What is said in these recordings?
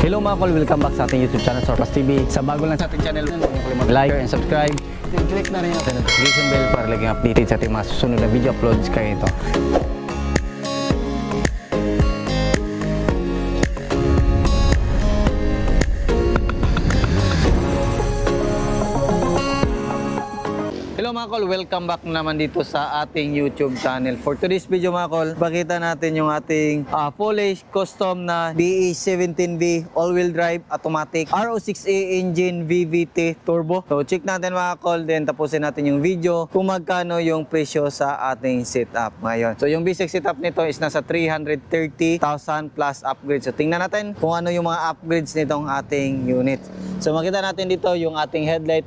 Hello mga kol, welcome back sa ating YouTube channel, Sorpas TV. Sa bago lang sa ating channel, huwag niyo kalimutan like and subscribe. Then click na rin ang notification bell para laging updated sa ating mga susunod na video uploads kayo ito. Hello mga kol, welcome back naman dito sa ating YouTube channel. For today's video mga kol, pakita natin yung ating fully custom na DE17V all-wheel drive automatic RO6A engine VVT turbo. So check natin mga kol, then tapusin natin yung video kung magkano yung presyo sa ating setup ngayon. So yung basic setup nito is nasa 330,000 plus upgrades. So tingnan natin kung ano yung mga upgrades nitong ating unit. So makita natin dito yung ating headlight,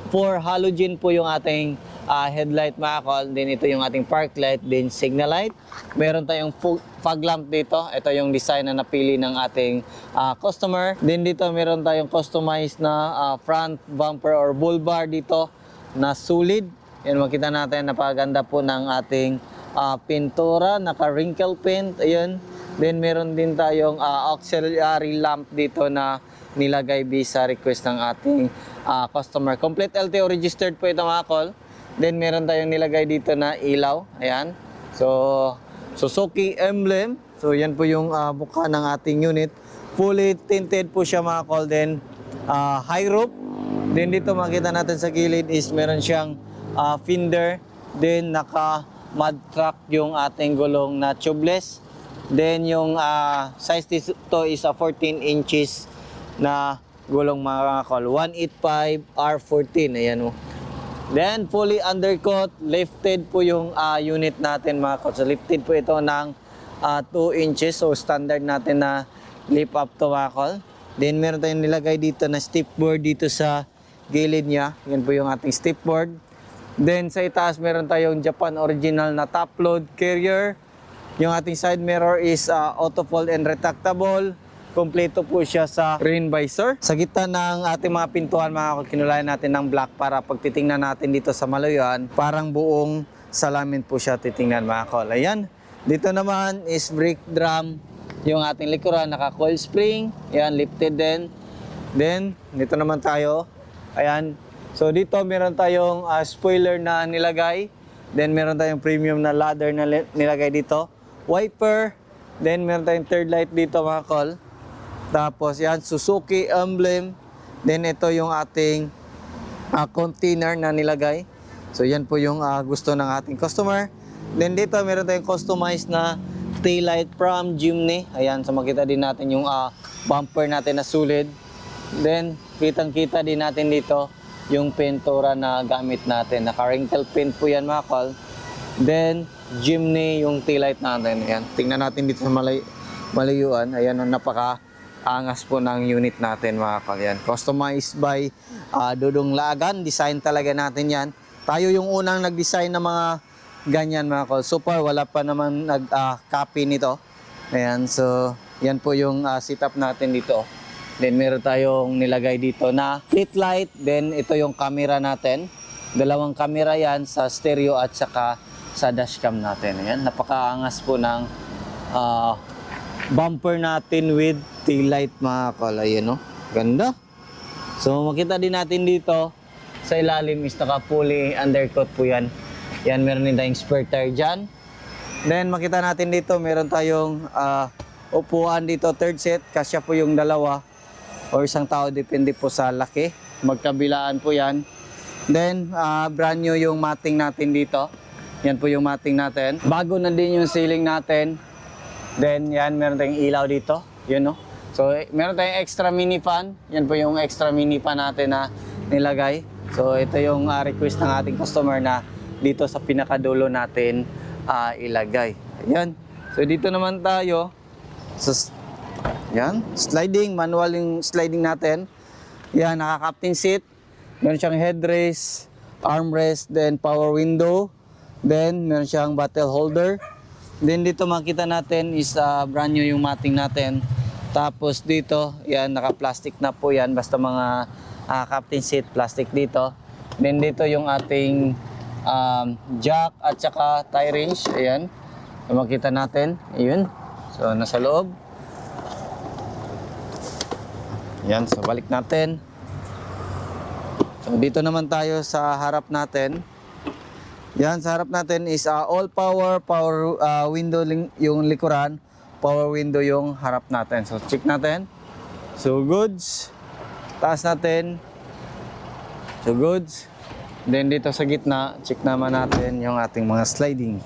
for halogen po yung ating headlight mga kol. Then ito yung ating park light, then signal light. Meron tayong fog lamp dito. Ito yung design na napili ng ating customer. Then dito meron tayong customized na front bumper or bull bar dito na solid. Yan, makita natin, napaganda po ng ating pintura, naka wrinkle paint. Ayun. Then meron din tayong auxiliary lamp dito na nilagay sa request ng ating customer. Complete LTO registered po ito mga kol. Then meron tayong nilagay dito na ilaw. Ayan. So Suzuki emblem. So yan po yung mukha ng ating unit. Fully tinted po siya mga kol. Then high roof. Then dito makita natin sa gilid is meron siyang fender. Then naka mud truck yung ating gulong na tubeless. Then yung size dito is 14 inches na gulong mga kol, 185 R14. Ayan mo. Then fully undercut, lifted po yung unit natin mga kol. So lifted po ito ng 2 inches. So standard natin na lift up to mga kol. Then meron tayong nilagay dito na step board dito sa gilid niya. Yan po yung ating step board. Then sa itaas meron tayong Japan original na top load carrier. Yung ating side mirror is auto fold and retractable. Kompleto po siya sa rain visor. Sa gitna ng ating mga pintuan mga kol, kinulayan natin ng black para pag titingnan natin dito sa malayuan, parang buong salamin po siya titingnan mga kol. Ayan. Dito naman is brake drum. Yung ating likuran, naka coil spring. Ayan, lifted din. Then, dito naman tayo. Ayan. So dito meron tayong spoiler na nilagay. Then meron tayong premium na ladder na nilagay dito. Wiper. Then meron tayong third light dito mga kol. Tapos yan, Suzuki emblem. Then ito yung ating container na nilagay. So yan po yung gusto ng ating customer. Then dito meron tayong customized na taillight from Jimny. Ayan, so makita din natin yung bumper natin na solid. Then kitang-kita din natin dito yung pintura na gamit natin. Naka-wrinkle paint po yan mga kol. Then Jimny yung taillight natin. Ayan, tingnan natin dito sa malayuan. Ayan, napaka-angas po ng unit natin mga kol. Yan. Customized by Dudong Lagan. Design talaga natin yan. Tayo yung unang nag-design ng mga ganyan mga kol. So far, wala pa naman nag-copy nito. Ayan, so yan po yung setup natin dito. Then meron tayong nilagay dito na heat light. Then ito yung camera natin. Dalawang camera yan sa stereo at saka sa dashcam natin. Ayan, napakaangas po ng bumper natin with tail light mga kol. Ayan, no? Ganda. So makita din natin dito sa ilalim is naka fully undercut po yan. Yan, meron din tayong spare tire dyan. Then makita natin dito meron tayong upuan dito, third set. Kasya po yung dalawa or isang tao, depende po sa laki. Magkabilaan po yan. Then brand new yung mating natin dito. Yan po yung mating natin. Bago na din yung ceiling natin. Then yan, meron tayong ilaw dito. Yun, no? So meron tayong extra mini fan. Yan po yung extra mini fan natin na nilagay. So ito yung request ng ating customer na dito sa pinakadulo natin ilagay. Ayan. So dito naman tayo. So, yan. Sliding. Manual yung sliding natin. Yan. Naka-captain seat. Meron siyang headrest, armrest, then power window. Then meron siyang bottle holder. Then dito makita natin is brand new yung mating natin. Tapos dito, yan, naka-plastic na po yan. Basta mga captain seat, plastic dito. Then dito yung ating jack at saka tie range. Ayan. Makita natin. Ayun. So, nasa loob. Yan, so balik natin. So dito naman tayo sa harap natin. Yan, sa harap natin is all power window yung likuran, power window yung harap natin. So check natin. So goods. Taas natin. So goods. Then dito sa gitna, check naman natin yung ating mga sliding.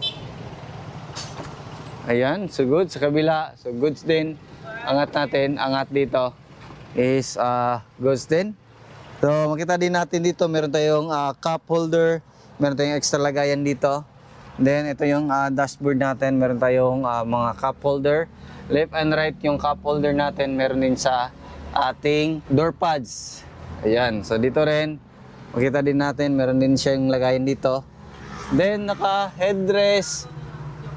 Ayan, so goods sa kabila. So goods din. Angat natin, angat dito is goods din. So makita din natin dito, meron tayong cup holder, meron tayong extra lagayan dito. Then ito yung dashboard natin, meron tayong mga cup holder. Left and right yung cup holder natin, meron din sa ating door pads. Ayan, so dito rin, makita din natin, meron din siyang lagayan dito. Then naka headrest,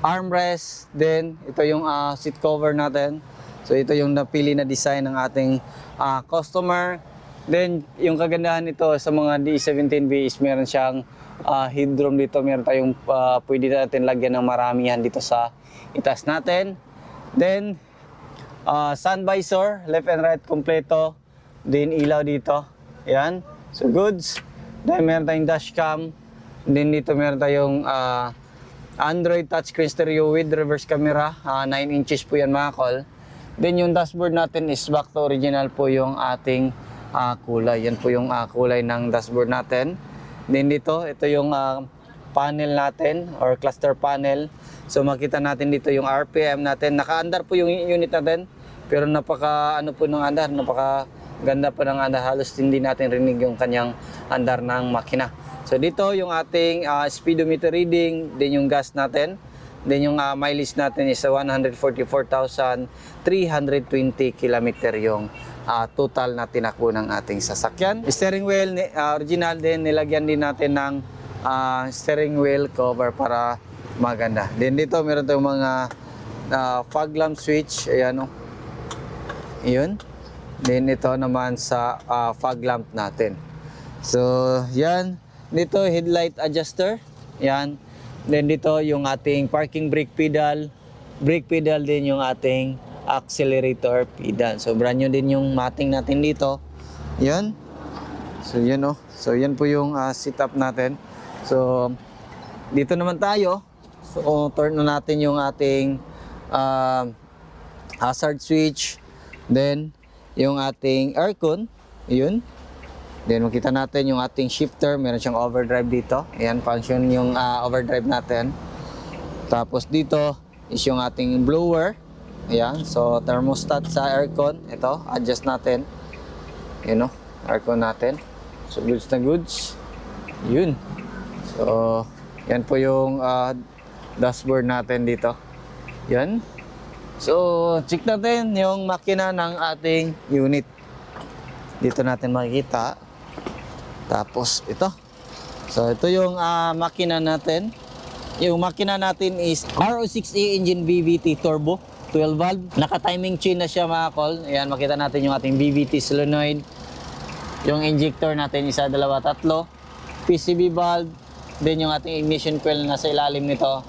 armrest, then ito yung seat cover natin. So ito yung napili na design ng ating customer. Then yung kagandahan nito sa mga D17B is meron siyang headroom dito. Meron tayong pwede natin lagyan ng maramihan dito sa itaas natin. Then sun visor, left and right kompleto. Then ilaw dito. Yan. So goods. Then meron tayong dashcam. Then dito meron tayong Android touchscreen stereo with reverse camera. 9 inches po yan mga kol. Then yung dashboard natin is back to original po yung ating kulay. Yan po yung kulay ng dashboard natin. Then dito, ito yung panel natin or cluster panel. So makita natin dito yung RPM natin. Naka-andar po yung unit natin. Pero napaka ano po ng andar, napaka ganda po ng andar. Halos hindi natin rinig yung kanyang andar ng makina. So dito yung ating speedometer reading, din yung gas natin. Then yung mileage natin is 144,320 km yung total na tinakbo ng ating sasakyan. Steering wheel, original din, nilagyan din natin ng steering wheel cover para maganda. Then dito meron tayong mga fog lamp switch, ayan o. Yun. Then ito naman sa fog lamp natin. So yan, dito headlight adjuster, yan. Then dito yung ating parking brake pedal din yung ating accelerator pedal. So brand new din yung mating natin dito. Yan. So yan oh. So yan po yung setup natin. So dito naman tayo. So turn na natin yung ating hazard switch. Then yung ating aircon. Yun. Then makita natin yung ating shifter, meron siyang overdrive dito. Ayan, function yung overdrive natin. Tapos dito is yung ating blower. Ayan, so thermostat sa aircon. Ito, adjust natin. Yun o, aircon natin. So goods na goods. Yun. So, yan po yung dashboard natin dito. Yan. So, check natin yung makina ng ating unit. Dito natin makikita. Tapos ito. So ito yung makina natin. Yung makina natin is RO6A engine VVT turbo 12 valve. Naka-timing chain na siya mga kol. Ayan, makita natin yung ating VVT solenoid. Yung injector natin isa, dalawa, tatlo. PCV valve. Then yung ating ignition coil nasa ilalim nito.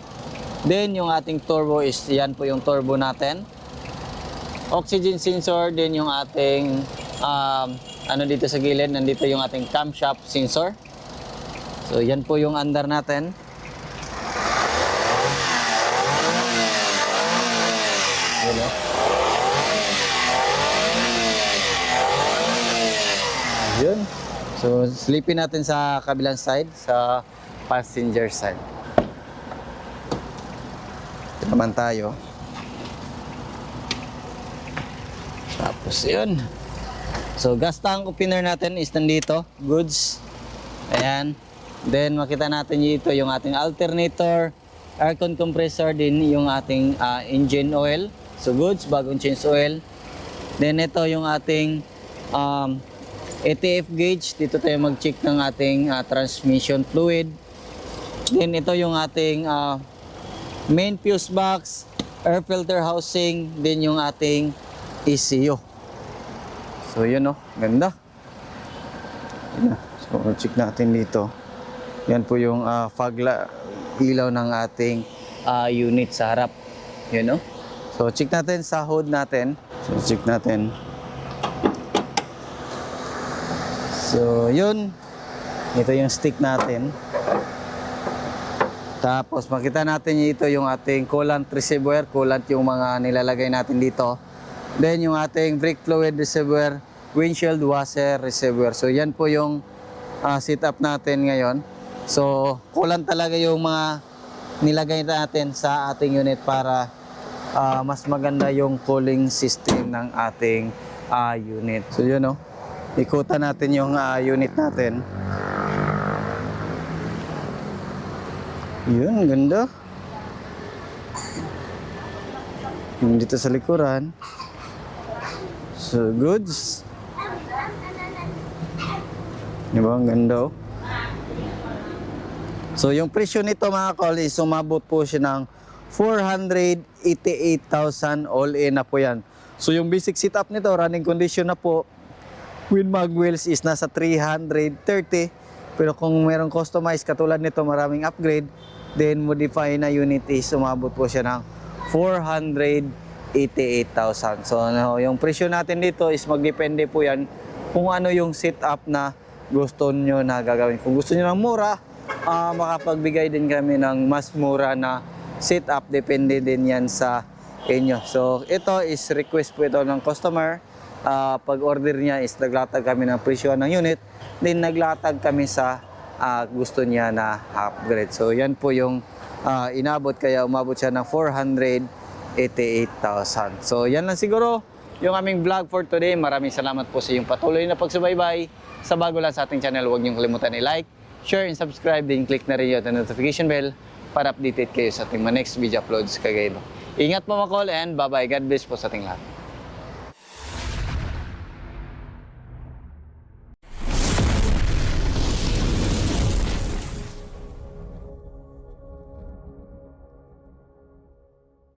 Then yung ating turbo is yan po yung turbo natin. Oxygen sensor. Then yung ating ano dito sa gilid, nandito yung ating camshaft sensor. So yan po yung andar natin. Yun. So slipin natin sa kabilang side, sa passenger side. Ito naman tayo. Tapos yun. So gas tank opener natin is nandito, goods. Ayan. Then makita natin dito yung ating alternator, aircon compressor, din yung ating engine oil. So goods, bagong change oil. Then ito yung ating ATF gauge. Dito tayo mag-check ng ating transmission fluid. Then ito yung ating main fuse box, air filter housing, din yung ating ECU. So yun oh, ganda. Yan. So check natin dito. Yan po yung ilaw ng ating unit sa harap. Yun oh. So check natin sa hood natin. So check natin. So, yun. Ito yung stick natin. Tapos, makita natin ito yung ating coolant reservoir. Coolant yung mga nilalagay natin dito. Then, yung ating brake fluid reservoir, windshield washer reservoir. So, yan po yung setup natin ngayon. So, coolant talaga yung mga nilagay natin sa ating unit para mas maganda yung cooling system ng ating unit. So, yun o. Ikutan natin yung unit natin. Yun, ganda. Yung dito sa likuran. So, goods. Diba? Ang ganda. So, yung presyo nito mga kol is sumabot po siya ng 488,000 all in na po yan. So, yung basic setup nito, running condition na po, with mag wheels is nasa 330. Pero kung merong customize katulad nito, maraming upgrade, then modify na unit is sumabot po siya ng 488,000. So, yung presyo natin dito is magdepende po yan kung ano yung setup na gusto nyo na gagawin. Kung gusto nyo ng mura, makapagbigay din kami ng mas mura na setup. Depende din yan sa inyo. So, ito is request po ito ng customer. Pag order niya is naglatag kami ng presyo ng unit. Then, naglatag kami sa gusto niya na upgrade. So, yan po yung inabot. Kaya umabot siya ng 488,000. So, yan lang siguro yung aming vlog for today. Maraming salamat po sa iyong patuloy na pagsubaybay. Sa bago lang sa ating channel, huwag niyong kalimutan i-like, share, and subscribe. Then click na rin yung notification bell para updated kayo sa ating next video uploads kagaya ito. Ingat po mga kol and bye-bye. God bless po sa ating lahat.